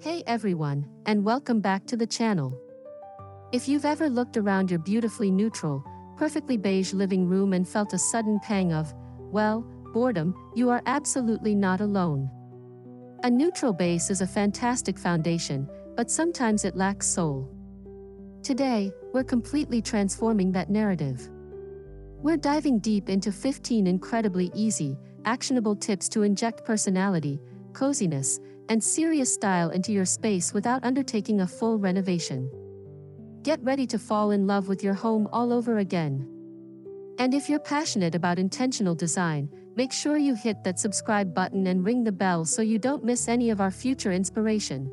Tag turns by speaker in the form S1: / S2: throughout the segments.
S1: Hey everyone, and welcome back to the channel. If you've ever looked around your beautifully neutral, perfectly beige living room and felt a sudden pang of, well, boredom, you are absolutely not alone. A neutral base is a fantastic foundation, but sometimes it lacks soul. Today, we're completely transforming that narrative. We're diving deep into 15 incredibly easy, actionable tips to inject personality, coziness, and serious style into your space without undertaking a full renovation. Get ready to fall in love with your home all over again. And if you're passionate about intentional design, make sure you hit that subscribe button and ring the bell so you don't miss any of our future inspiration.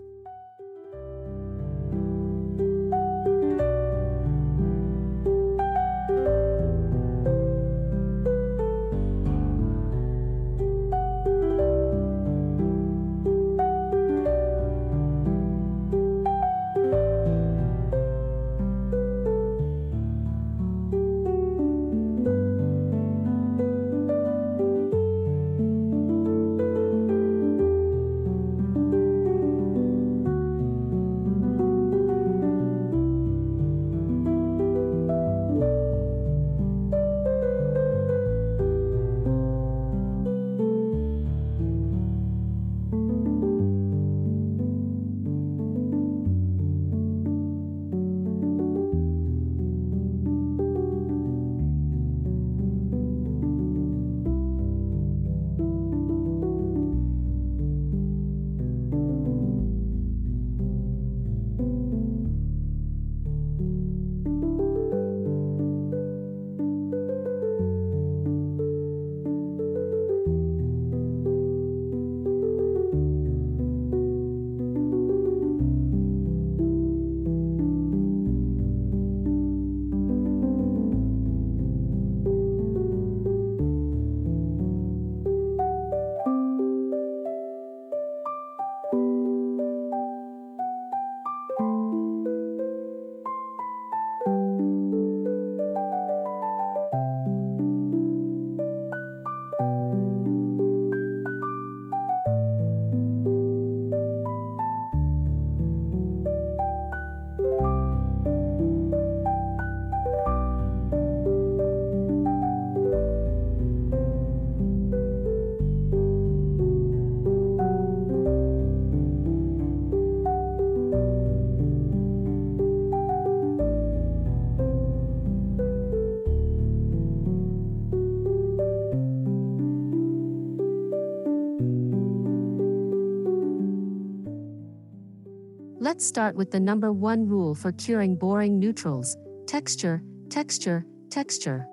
S1: Let's start with the number one rule for curing boring neutrals: texture, texture, texture.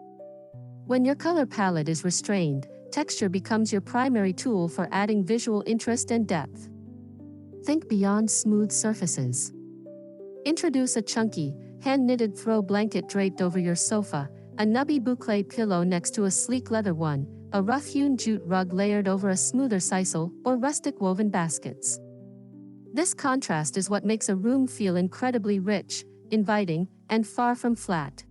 S1: When your color palette is restrained, texture becomes your primary tool for adding visual interest and depth. Think beyond smooth surfaces. Introduce a chunky, hand-knitted throw blanket draped over your sofa, a nubby boucle pillow next to a sleek leather one, a rough-hewn jute rug layered over a smoother sisal, or rustic woven baskets. This contrast is what makes a room feel incredibly rich, inviting, and far from flat.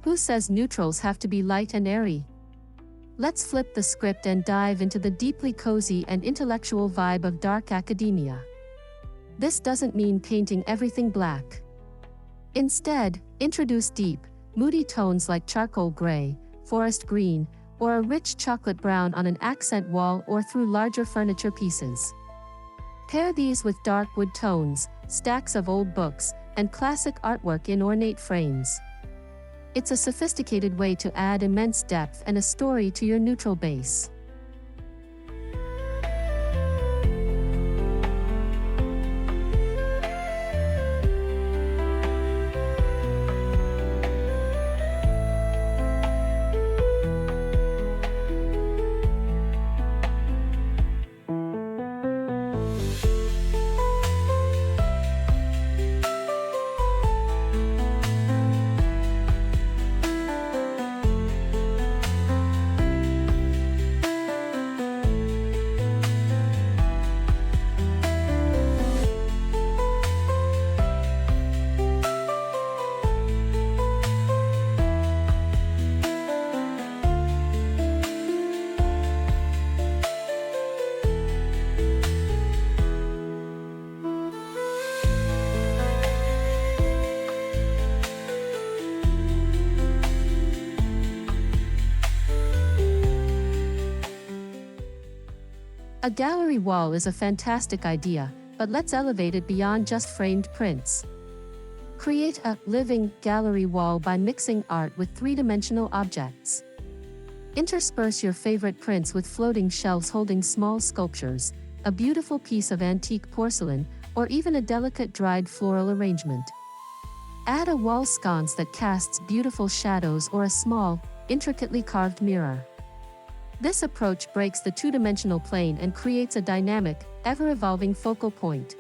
S1: Who says neutrals have to be light and airy? Let's flip the script and dive into the deeply cozy and intellectual vibe of dark academia. This doesn't mean painting everything black. Instead, introduce deep, moody tones like charcoal gray, forest green, or a rich chocolate brown on an accent wall or through larger furniture pieces. Pair these with dark wood tones, stacks of old books, and classic artwork in ornate frames. It's a sophisticated way to add immense depth and a story to your neutral base. A gallery wall is a fantastic idea, but let's elevate it beyond just framed prints. Create a living gallery wall by mixing art with three-dimensional objects. Intersperse your favorite prints with floating shelves holding small sculptures, a beautiful piece of antique porcelain, or even a delicate dried floral arrangement. Add a wall sconce that casts beautiful shadows or a small, intricately carved mirror. This approach breaks the two-dimensional plane and creates a dynamic, ever-evolving focal point.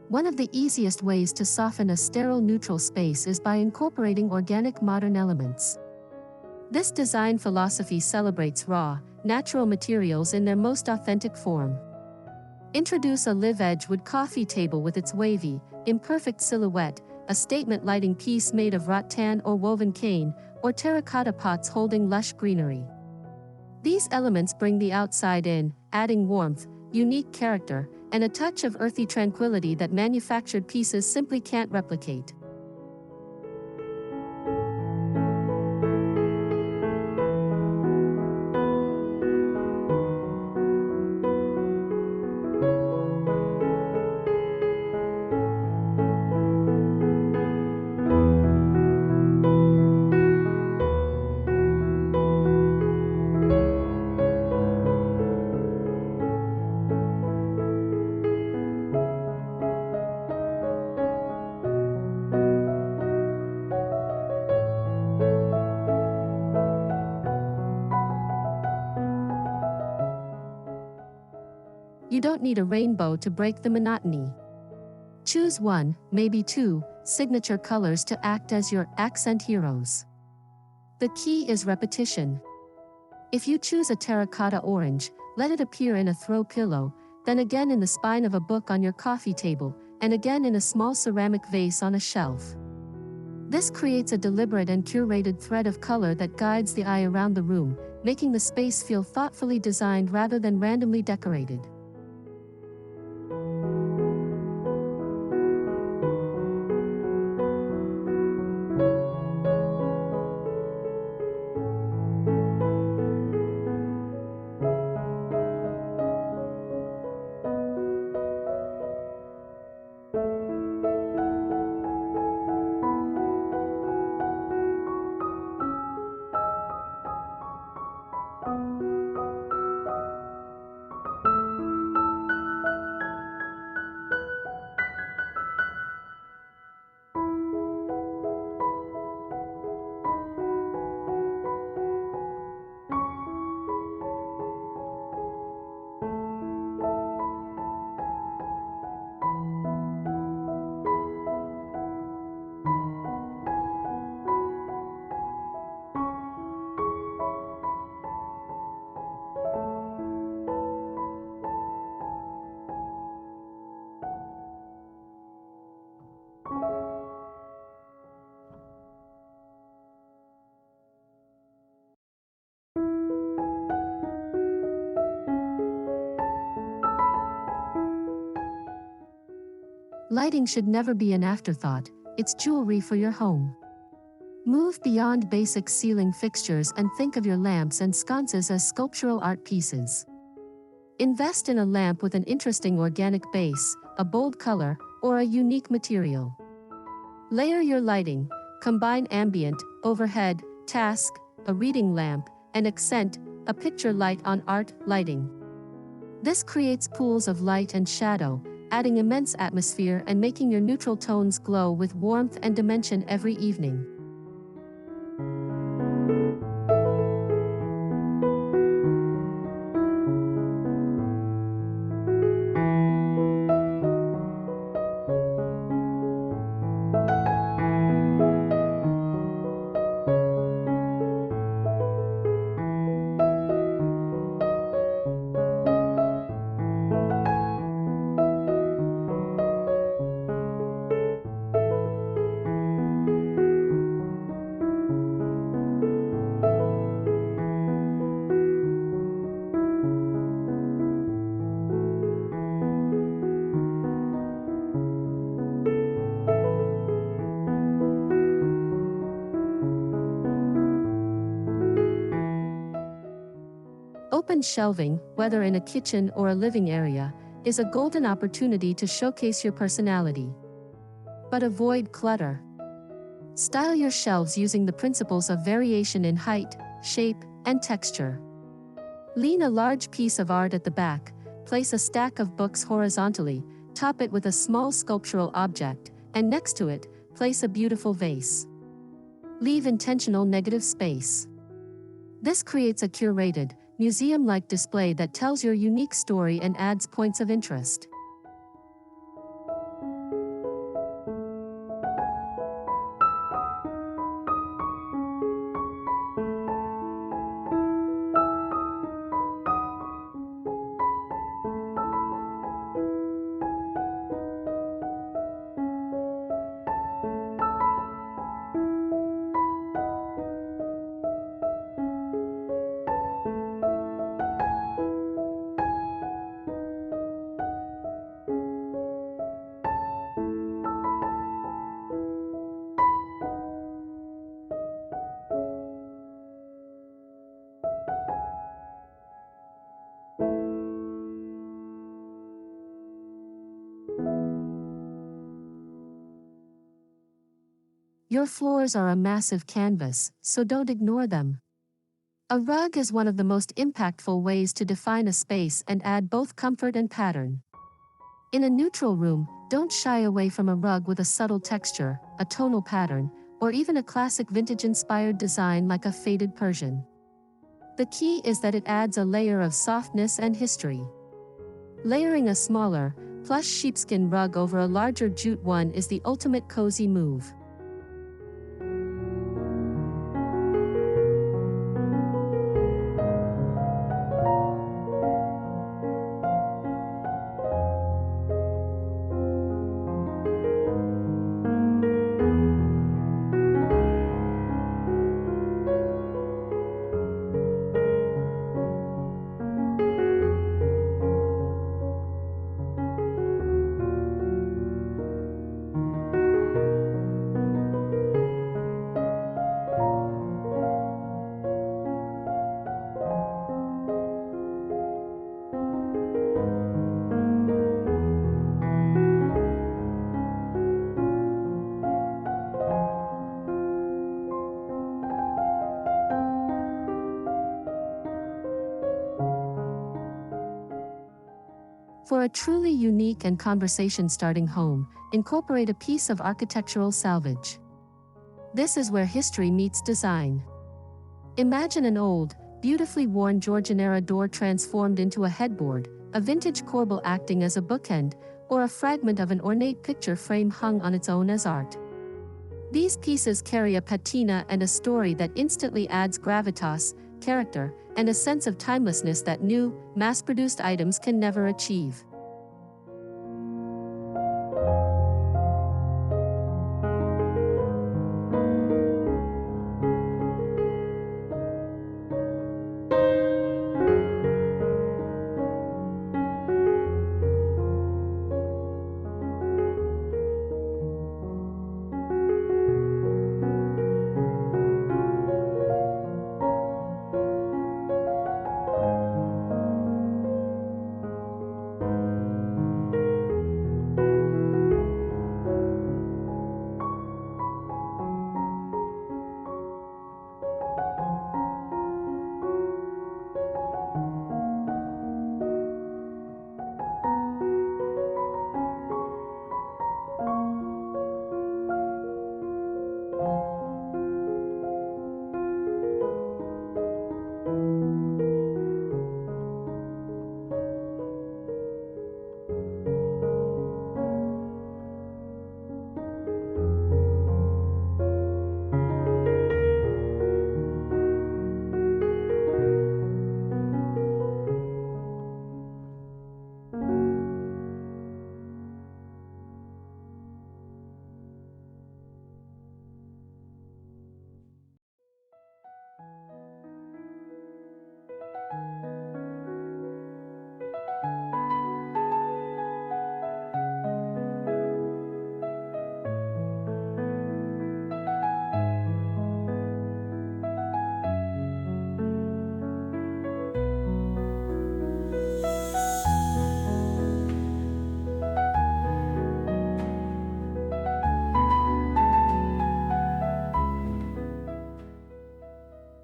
S1: One of the easiest ways to soften a sterile neutral space is by incorporating organic modern elements. This design philosophy celebrates raw, natural materials in their most authentic form. Introduce a live edgewood coffee table with its wavy, imperfect silhouette, a statement lighting piece made of rattan or woven cane, or terracotta pots holding lush greenery. These elements bring the outside in, adding warmth, unique character, and a touch of earthy tranquility that manufactured pieces simply can't replicate. You don't need a rainbow to break the monotony. Choose one, maybe two, signature colors to act as your accent heroes. The key is repetition. If you choose a terracotta orange, let it appear in a throw pillow, then again in the spine of a book on your coffee table, and again in a small ceramic vase on a shelf. This creates a deliberate and curated thread of color that guides the eye around the room, making the space feel thoughtfully designed rather than randomly decorated. Lighting should never be an afterthought, it's jewelry for your home. Move beyond basic ceiling fixtures and think of your lamps and sconces as sculptural art pieces. Invest in a lamp with an interesting organic base, a bold color, or a unique material. Layer your lighting, combine ambient, overhead, task, a reading lamp, and accent, a picture light on art lighting. This creates pools of light and shadow, adding immense atmosphere and making your neutral tones glow with warmth and dimension every evening. Open shelving, whether in a kitchen or a living area, is a golden opportunity to showcase your personality. But avoid clutter. Style your shelves using the principles of variation in height, shape, and texture. Lean a large piece of art at the back, place a stack of books horizontally, top it with a small sculptural object, and next to it, place a beautiful vase. Leave intentional negative space. This creates a curated, museum-like display that tells your unique story and adds points of interest. Your floors are a massive canvas, so don't ignore them. A rug is one of the most impactful ways to define a space and add both comfort and pattern. In a neutral room, don't shy away from a rug with a subtle texture, a tonal pattern, or even a classic vintage-inspired design like a faded Persian. The key is that it adds a layer of softness and history. Layering a smaller, plush sheepskin rug over a larger jute one is the ultimate cozy move. For a truly unique and conversation-starting home, incorporate a piece of architectural salvage. This is where history meets design. Imagine an old, beautifully worn Georgian-era door transformed into a headboard, a vintage corbel acting as a bookend, or a fragment of an ornate picture frame hung on its own as art. These pieces carry a patina and a story that instantly adds gravitas, character, and a sense of timelessness that new, mass-produced items can never achieve.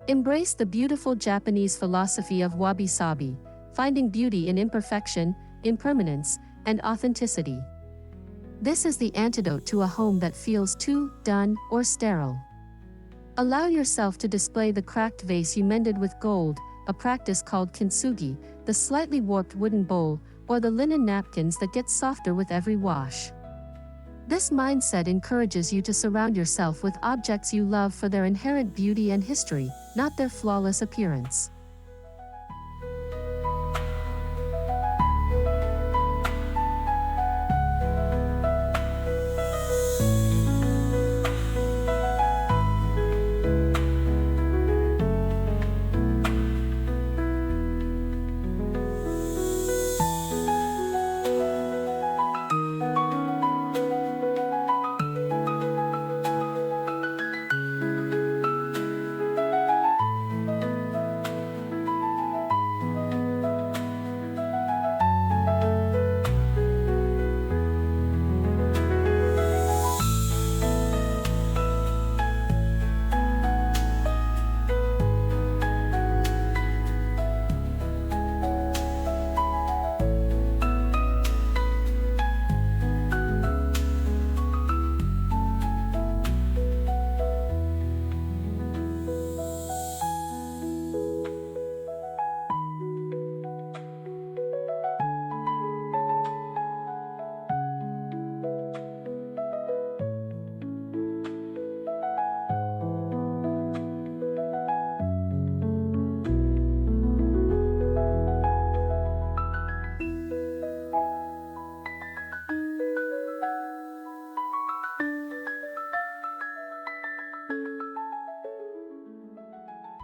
S1: Embrace the beautiful Japanese philosophy of Wabi-Sabi, finding beauty in imperfection, impermanence, and authenticity. This is the antidote to a home that feels too done or sterile. Allow yourself to display the cracked vase you mended with gold, a practice called kintsugi, the slightly warped wooden bowl, or the linen napkins that get softer with every wash. This mindset encourages you to surround yourself with objects you love for their inherent beauty and history, not their flawless appearance.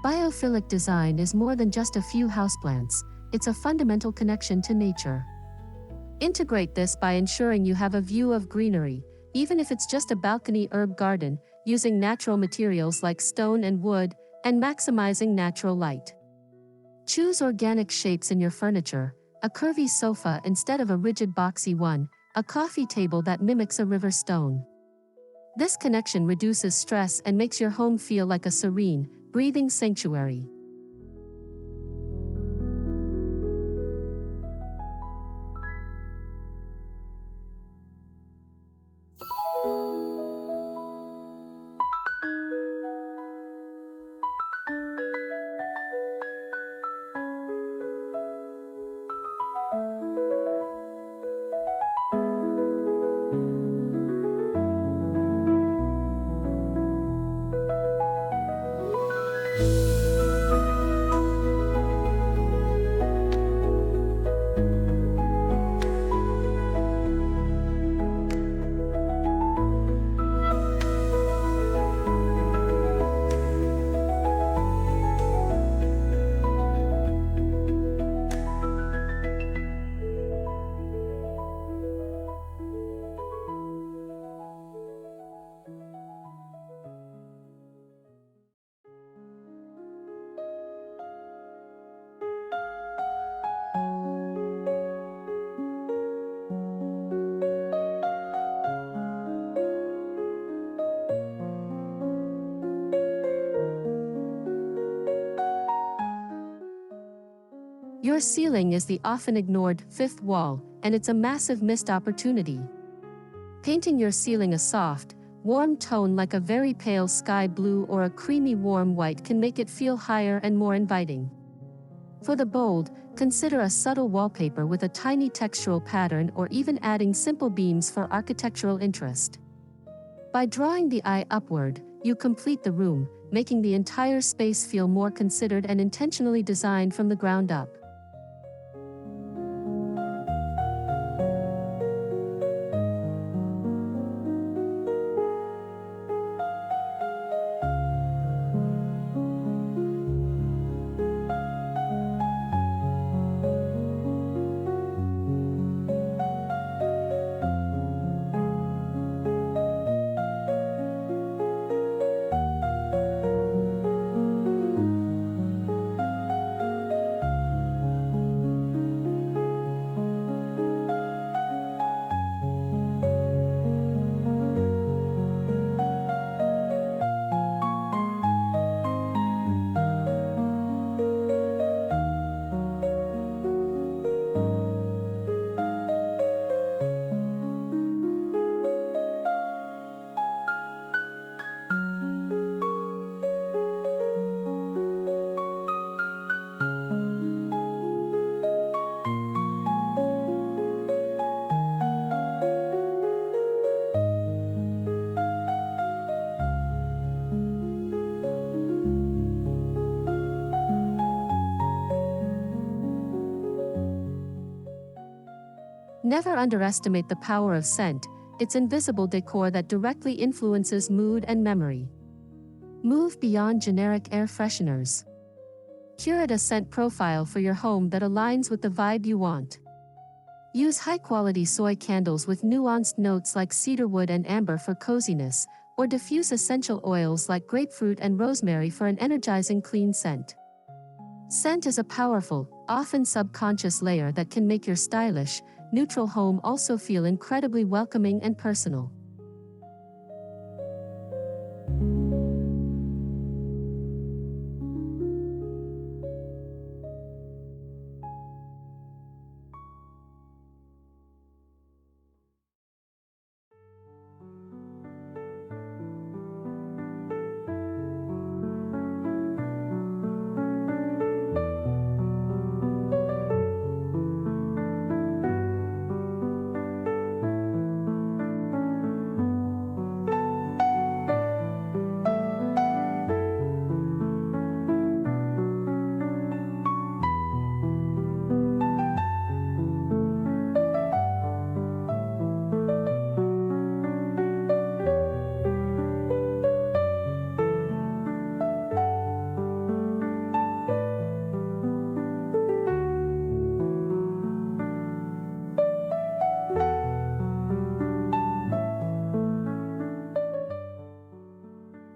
S1: Biophilic design is more than just a few houseplants, it's a fundamental connection to nature. Integrate this by ensuring you have a view of greenery, even if it's just a balcony herb garden, using natural materials like stone and wood, and maximizing natural light. Choose organic shapes in your furniture, a curvy sofa instead of a rigid boxy one, a coffee table that mimics a river stone. This connection reduces stress and makes your home feel like a serene, breathing sanctuary. Your ceiling is the often ignored fifth wall, and it's a massive missed opportunity. Painting your ceiling a soft, warm tone like a very pale sky blue or a creamy warm white can make it feel higher and more inviting. For the bold, consider a subtle wallpaper with a tiny textural pattern or even adding simple beams for architectural interest. By drawing the eye upward, you complete the room, making the entire space feel more considered and intentionally designed from the ground up. Never underestimate the power of scent, it's invisible decor that directly influences mood and memory. Move beyond generic air fresheners. Curate a scent profile for your home that aligns with the vibe you want. Use high-quality soy candles with nuanced notes like cedarwood and amber for coziness, or diffuse essential oils like grapefruit and rosemary for an energizing clean scent. Scent is a powerful, often subconscious layer that can make your stylish, neutral home also feel incredibly welcoming and personal.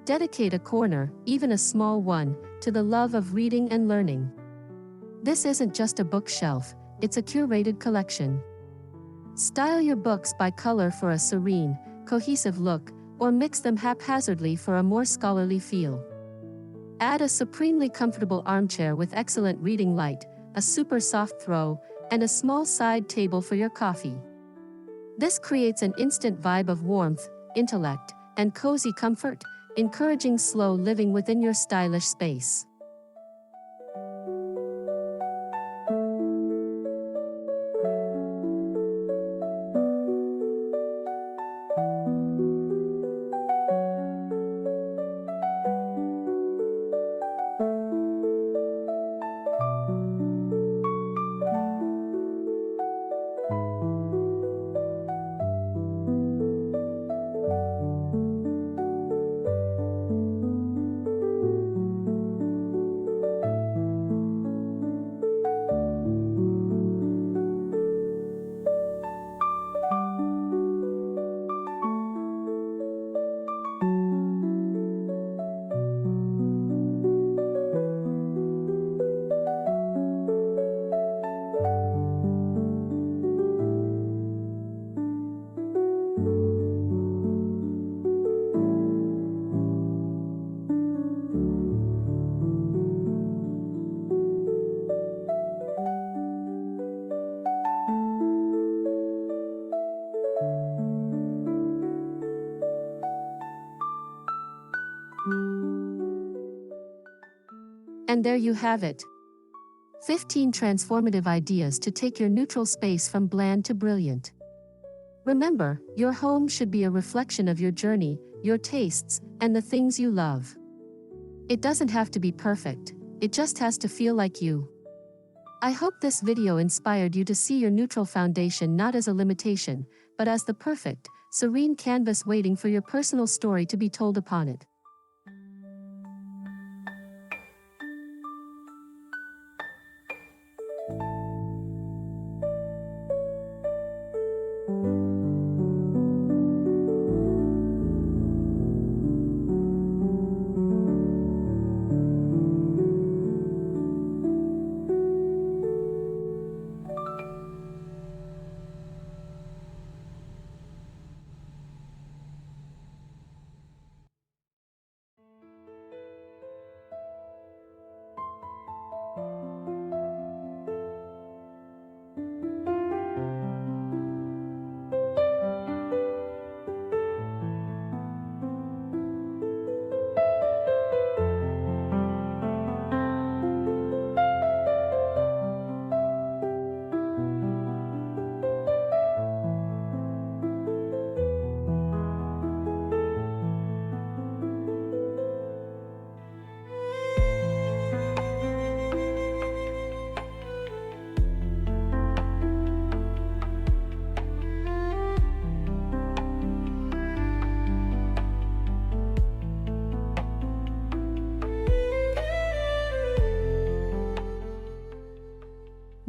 S1: Dedicate a corner, even a small one, to the love of reading and learning. This isn't just a bookshelf, it's a curated collection. Style your books by color for a serene, cohesive look, or mix them haphazardly for a more scholarly feel. Add a supremely comfortable armchair with excellent reading light, a super soft throw, and a small side table for your coffee. This creates an instant vibe of warmth, intellect, and cozy comfort, encouraging slow living within your stylish space. And there you have it. 15 transformative ideas to take your neutral space from bland to brilliant. Remember, your home should be a reflection of your journey, your tastes, and the things you love. It doesn't have to be perfect, it just has to feel like you. I hope this video inspired you to see your neutral foundation not as a limitation, but as the perfect, serene canvas waiting for your personal story to be told upon it.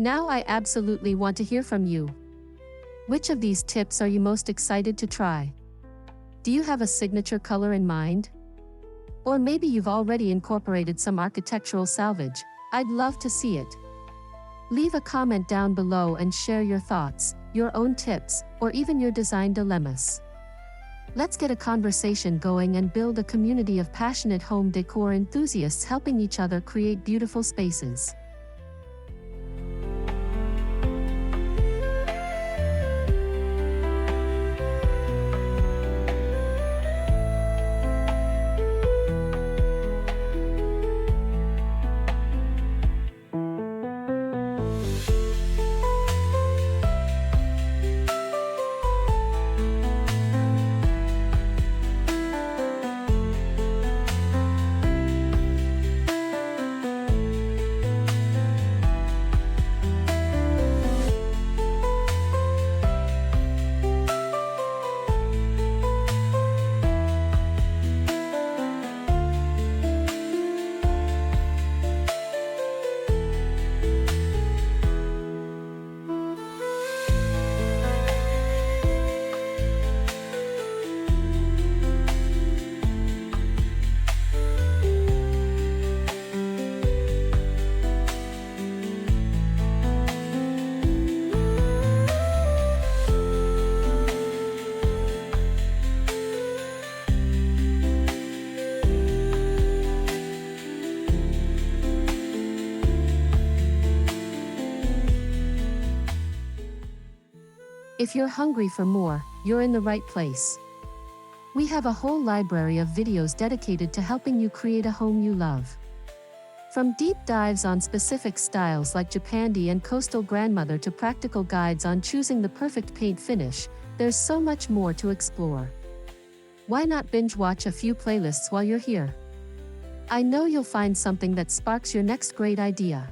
S1: Now I absolutely want to hear from you. Which of these tips are you most excited to try? Do you have a signature color in mind? Or maybe you've already incorporated some architectural salvage. I'd love to see it. Leave a comment down below and share your thoughts, your own tips, or even your design dilemmas. Let's get a conversation going and build a community of passionate home decor enthusiasts helping each other create beautiful spaces. If you're hungry for more, you're in the right place. We have a whole library of videos dedicated to helping you create a home you love. From deep dives on specific styles like Japandi and Coastal Grandmother to practical guides on choosing the perfect paint finish, there's so much more to explore. Why not binge watch a few playlists while you're here? I know you'll find something that sparks your next great idea.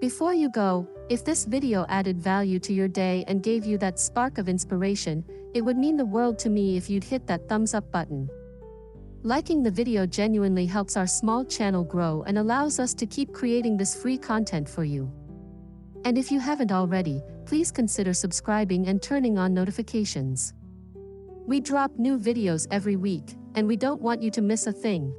S1: Before you go, if this video added value to your day and gave you that spark of inspiration, it would mean the world to me if you'd hit that thumbs up button. Liking the video genuinely helps our small channel grow and allows us to keep creating this free content for you. And if you haven't already, please consider subscribing and turning on notifications. We drop new videos every week, and we don't want you to miss a thing.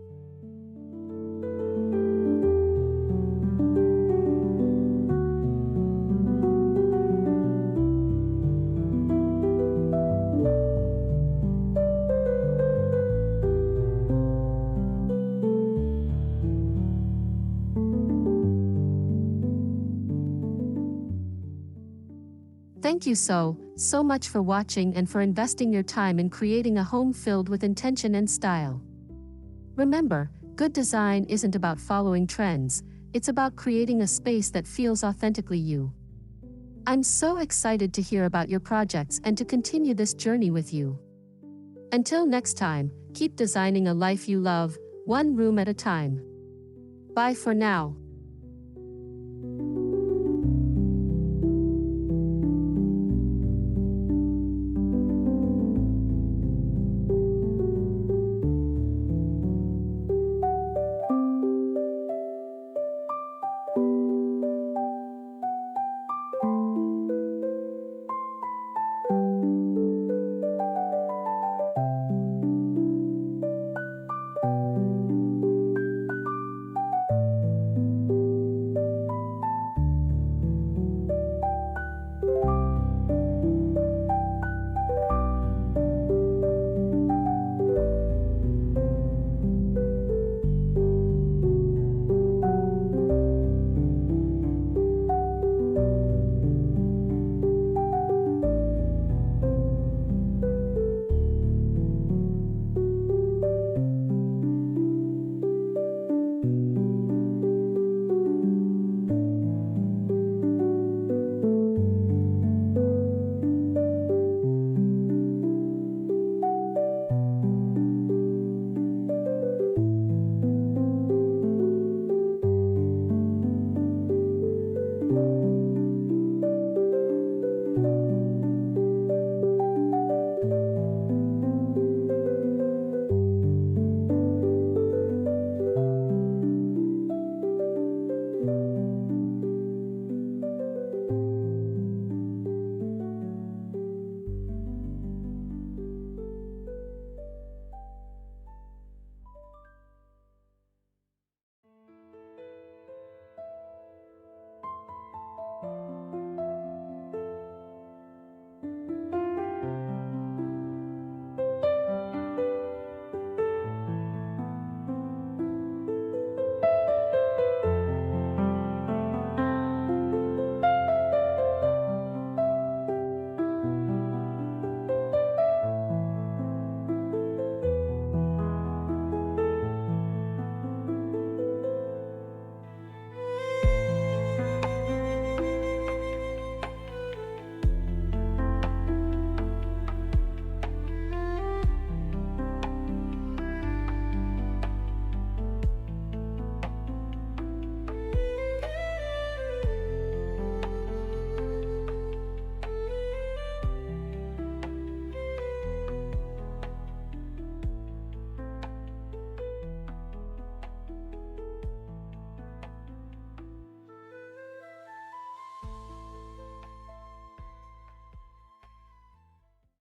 S1: Thank you so much for watching and for investing your time in creating a home filled with intention and style. Remember, good design isn't about following trends, it's about creating a space that feels authentically you. I'm so excited to hear about your projects and to continue this journey with you. Until next time, keep designing a life you love, one room at a time. Bye for now.